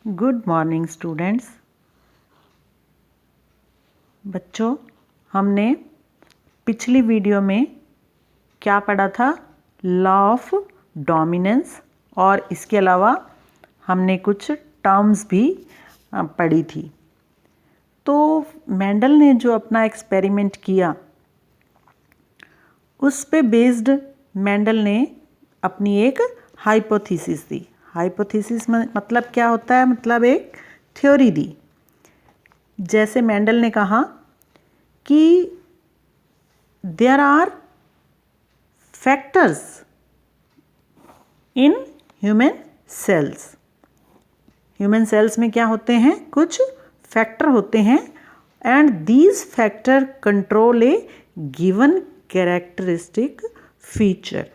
Good morning students. बच्चों, हमने पिछली वीडियो में क्या पढ़ा था? लॉ ऑफ डोमिनेंस, और इसके अलावा हमने कुछ टर्म्स भी पढ़ी थी। तो मेंडल ने जो अपना एक्सपेरिमेंट किया, उस पे बेस्ड मेंडल ने अपनी एक हाइपोथेसिस दी। हाइपोथेसिस में मतलब क्या होता है? मतलब एक थ्योरी दी। जैसे मेंडल ने कहा कि there are factors in human cells. Human cells में क्या होते हैं? कुछ फैक्टर होते हैं, and these factor control a given characteristic feature,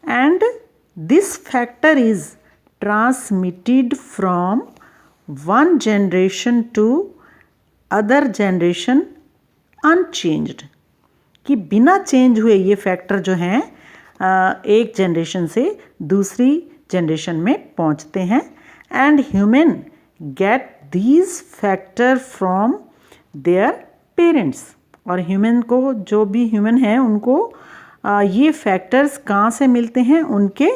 and this factor is transmitted from one generation to other generation unchanged। कि बिना चेंज हुए ये फैक्टर जो हैं एक जनरेशन से दूसरी जनरेशन में पहुंचते हैं, and human get these factor from their parents. और ह्यूमन को, जो भी ह्यूमन हैं, उनको ये फैक्टर्स कहाँ से मिलते हैं? उनके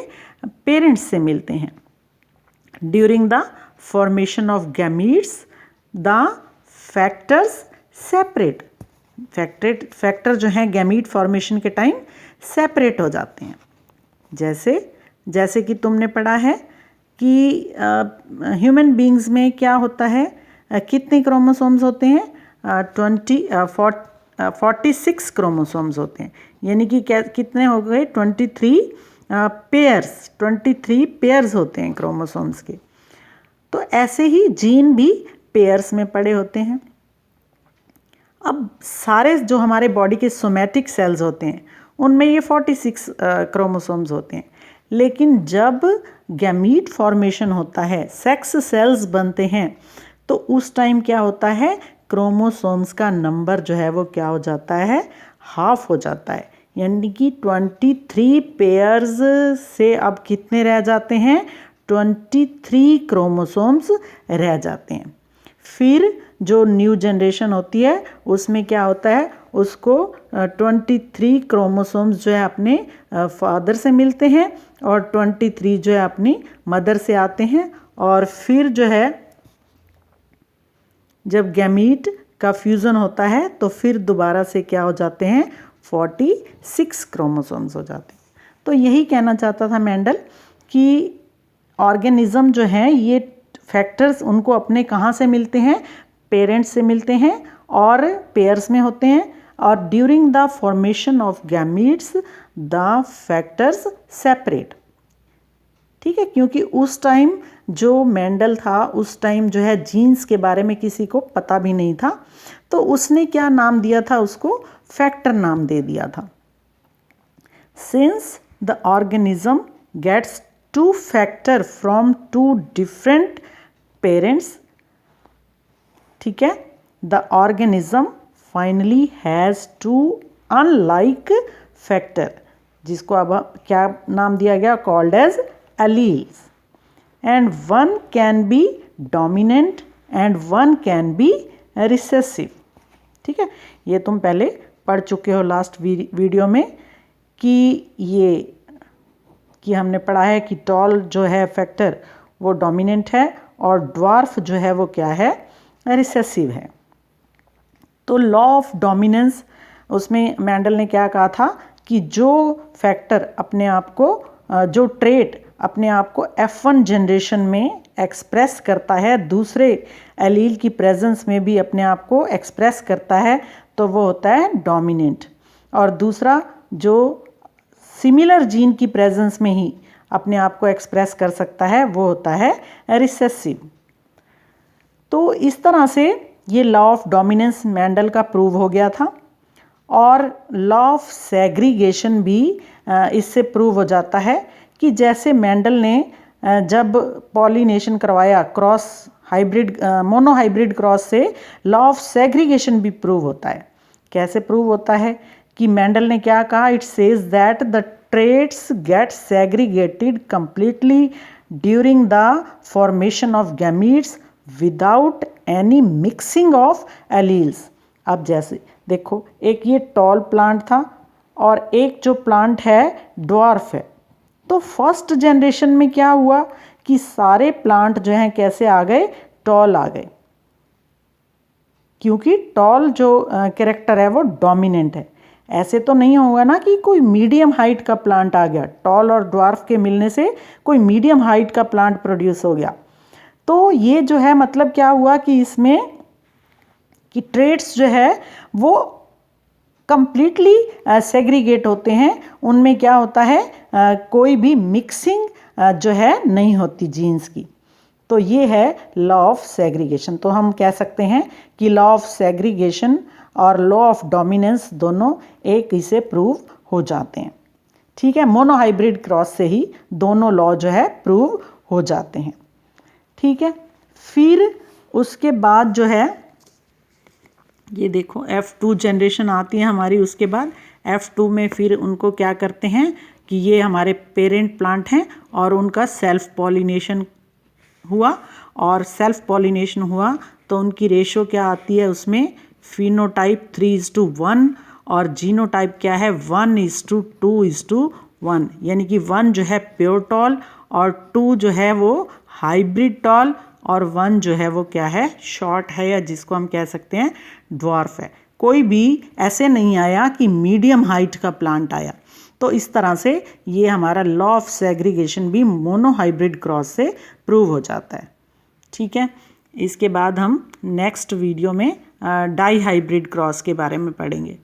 पेरेंट्स से मिलते हैं। During the formation of gametes the factors separate. Factor जो हैं गैमीट फॉर्मेशन के टाइम सेपरेट हो जाते हैं। जैसे कि तुमने पढ़ा है कि ह्यूमन बींग्स में क्या होता है? कितने क्रोमोसोम्स होते हैं? 46 क्रोमोसोम्स होते हैं। यानी कि कितने हो गए? 23 पेयर्स होते हैं क्रोमोसोम्स के। तो ऐसे ही जीन भी पेयर्स में पड़े होते हैं। अब सारे जो हमारे बॉडी के सोमैटिक सेल्स होते हैं, उनमें ये 46 क्रोमोसोम्स होते हैं। लेकिन जब गैमीट फॉर्मेशन होता है, सेक्स सेल्स बनते हैं, तो उस टाइम क्या होता है? क्रोमोसोम्स का नंबर जो है वो क्या हो जाता है? हाफ हो जाता है। यानी कि 23 पेयर्स से अब कितने रह जाते हैं? 23 क्रोमोसोम्स रह जाते हैं। फिर जो न्यू जनरेशन होती है, उसमें क्या होता है? उसको 23 क्रोमोसोम्स जो है अपने फादर से मिलते हैं, और 23 जो है अपनी मदर से आते हैं। और फिर जो है, जब गैमीट का फ्यूज़न होता है, तो फिर दोबारा से क्या हो जाते हैं? 46 क्रोमोसोम्स हो जाते हैं। तो यही कहना चाहता था मेंडल कि ऑर्गेनिज्म जो हैं, ये फैक्टर्स उनको अपने कहाँ से मिलते हैं? पेरेंट्स से मिलते हैं, और पेयर्स में होते हैं। और during the formation of gametes the factors separate. ठीक है, क्योंकि उस टाइम जो मेंडल था, उस टाइम जो है जीन्स के बारे में किसी को पता भी नहीं था, तो उसने क्या नाम दिया था? उसको फैक्टर नाम दे दिया था। Since the organism gets 2 factor from 2 different parents, ठीक है, the organism finally has 2 unlike factor, जिसको अब क्या नाम दिया गया? Called as alleles, and one can be dominant and one can be recessive। ठीक है, ये तुम पहले पढ़ चुके हो लास्ट वीडियो में कि हमने पढ़ा है कि टॉल जो है फैक्टर वो डोमिनेंट है, और ड्वार्फ जो है वो क्या है? रिसेसिव है। तो लॉ ऑफ डोमिनेंस, उसमें मेंडल ने क्या कहा था कि जो फैक्टर अपने आप को, जो ट्रेट अपने आप को F1 जनरेशन में एक्सप्रेस करता है, दूसरे एलील की प्रेजेंस में भी अपने आप को एक्सप्रेस करता है, तो वो होता है डोमिनेंट। और दूसरा जो सिमिलर जीन की प्रेजेंस में ही अपने आप को एक्सप्रेस कर सकता है, वो होता है रिसेसिव। तो इस तरह से ये लॉ ऑफ डोमिनेंस मेंडल का प्रूव हो गया था। और लॉ ऑफ सेग्रीगेशन भी इससे प्रूव हो जाता है कि जैसे मेंडल ने जब पॉलिनेशन करवाया क्रॉस हाइब्रिड, मोनोहाइब्रिड क्रॉस से, लॉ ऑफ सेग्रीगेशन भी प्रूव होता है। कैसे प्रूव होता है? कि मेंडल ने क्या कहा? It says that the traits gate segregated completely during the formation of gametes without any mixing of alleles. अब जैसे देखो, एक ये टॉल प्लांट था और एक जो प्लांट है ड्वार्फ है, तो फर्स्ट जनरेशन में क्या हुआ कि सारे प्लांट जो हैं कैसे आ गए, टॉल आ गए, क्योंकि टॉल जो कैरेक्टर है वो डोमिनेंट है। ऐसे तो नहीं होगा ना कि कोई मीडियम हाइट का प्लांट आ गया, टॉल और ड्वार्फ के मिलने से कोई मीडियम हाइट का प्लांट प्रोड्यूस हो गया। तो ये जो है मतलब क्या हुआ कि इसमें कि ट्रेट्स जो है वो कंप्लीटली सेग्रीगेट होते हैं, उनमें क्या होता है कोई भी मिक्सिंग जो है नहीं होती जीन्स की। तो ये है लॉ ऑफ सेग्रीगेशन। तो हम कह सकते हैं कि लॉ ऑफ सेग्रीगेशन और लॉ ऑफ डोमिनेंस दोनों एक ही से प्रूव हो जाते हैं। ठीक है, मोनोहाइब्रिड क्रॉस से ही दोनों लॉ जो है प्रूव हो जाते हैं। ठीक है, फिर उसके बाद जो है ये देखो F2 जनरेशन आती है हमारी। उसके बाद F2 में फिर उनको क्या करते हैं कि ये हमारे पेरेंट प्लांट हैं और उनका सेल्फ पॉलिनेशन हुआ, और सेल्फ पॉलिनेशन हुआ तो उनकी रेशो क्या आती है उसमें, फिनोटाइप 3:1 और जीनोटाइप क्या है 1:2:1, यानी कि 1 जो है प्योर टॉल और 2 जो है वो हाइब्रिड टॉल और 1 जो है वो क्या है, शॉर्ट है, या जिसको हम कह सकते हैं ड्वार्फ है। कोई भी ऐसे नहीं आया कि मीडियम हाइट का प्लांट आया। तो इस तरह से ये हमारा लॉ ऑफ सेग्रीगेशन भी मोनोहाइब्रिड क्रॉस से प्रूव हो जाता है। ठीक है, इसके बाद हम नेक्स्ट वीडियो में डाई हाइब्रिड क्रॉस के बारे में पढ़ेंगे।